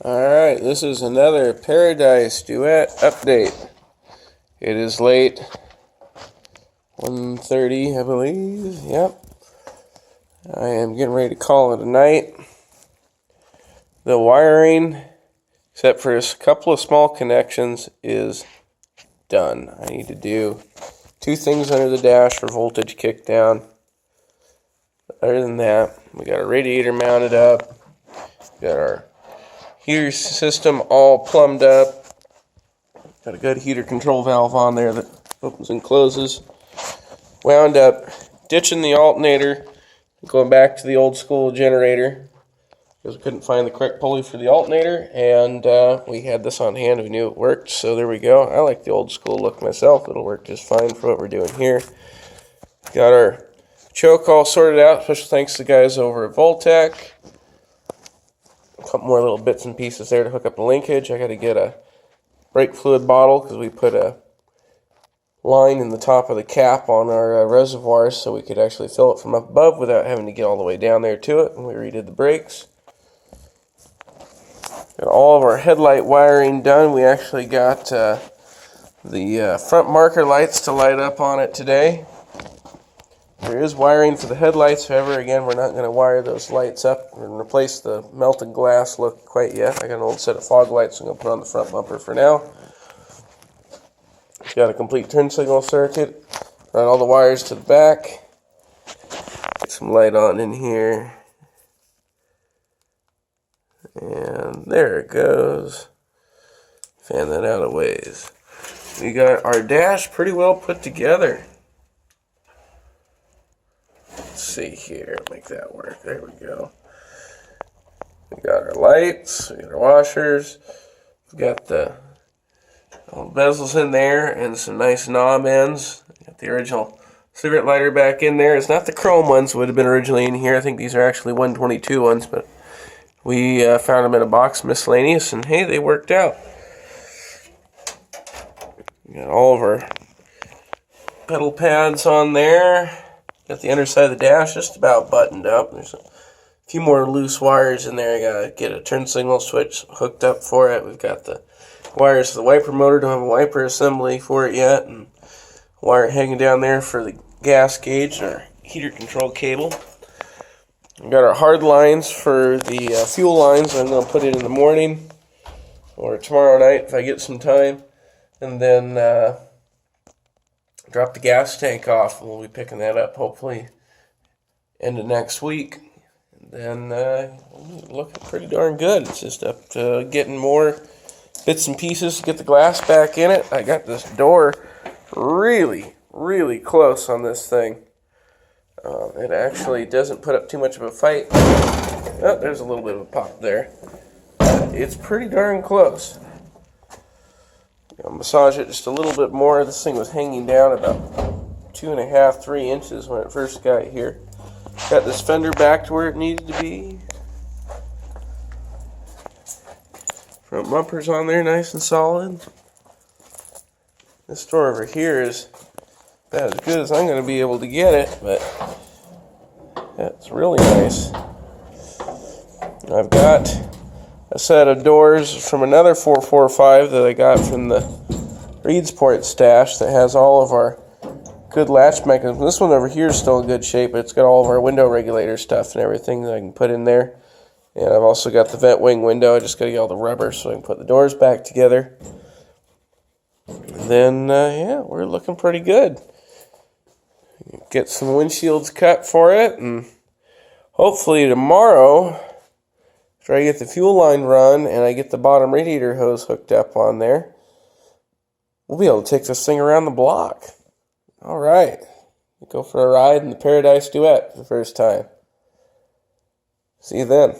Alright, this is another Paradise Duet update. It is late, 1:30 I believe, yep. I am getting ready to call it a night. The wiring, except for a couple of small connections, is done. I need to do two things under the dash for voltage kick down. Other than that, we got our radiator mounted up, got our heater system all plumbed up. Got a good heater control valve on there that opens and closes. Wound up ditching the alternator, going back to the old school generator because we couldn't find the correct pulley for the alternator, and we had this on hand. We knew it worked, so there we go. I like the old school look myself. It'll work just fine for what we're doing here. Got our choke all sorted out. Special thanks to the guys over at Voltec. A couple more little bits and pieces there to hook up the linkage. I got to get a brake fluid bottle because we put a line in the top of the cap on our reservoirs so we could actually fill it from up above without having to get all the way down there to it. And we redid the brakes. Got all of our headlight wiring done. We actually got the front marker lights to light up on it today. There is wiring for the headlights, however, again, we're not going to wire those lights up and replace the melted glass look quite yet. I got an old set of fog lights I'm going to put on the front bumper for now. Got a complete turn signal circuit. Run all the wires to the back. Get some light on in here. And there it goes. Fan that out a ways. We got our dash pretty well put together. Let's see here, make that work. There we go. We got our lights, we got our washers, we got the bezels in there and some nice knob ends. Got the original cigarette lighter back in there. It's not the chrome ones would have been originally in here. I think these are actually 122 ones, but we found them in a box miscellaneous, and hey, they worked out. We got all of our pedal pads on there. Got the underside of the dash just about buttoned up. There's a few more loose wires in there. I gotta get a turn signal switch hooked up for it. We've got the wires for the wiper motor. Don't have a wiper assembly for it yet. And wire hanging down there for the gas gauge and our heater control cable. We've got our hard lines for the fuel lines. I'm gonna put it in the morning or tomorrow night if I get some time. And then drop the gas tank off, and we'll be picking that up hopefully end of next week. And then looking pretty darn good. It's just up to getting more bits and pieces to get the glass back in it. I got this door really, really close on this thing. It actually doesn't put up too much of a fight. Oh, there's a little bit of a pop there. It's pretty darn close. I'll massage it just a little bit more. This thing was hanging down about 2.5, 3 inches when it first got here. Got this fender back to where it needed to be. Front bumper's on there nice and solid. This door over here is about as good as I'm going to be able to get it, but that's really nice. I've got a set of doors from another 445 that I got from the Reedsport stash that has all of our good latch mechanisms. This one over here is still in good shape, but it's got all of our window regulator stuff and everything that I can put in there. And I've also got the vent wing window. I just got to get all the rubber so I can put the doors back together. And then, yeah, we're looking pretty good. Get some windshields cut for it, and hopefully tomorrow, after I get the fuel line run and I get the bottom radiator hose hooked up on there, we'll be able to take this thing around the block. All right. Go for a ride in the Paradise Duet for the first time. See you then.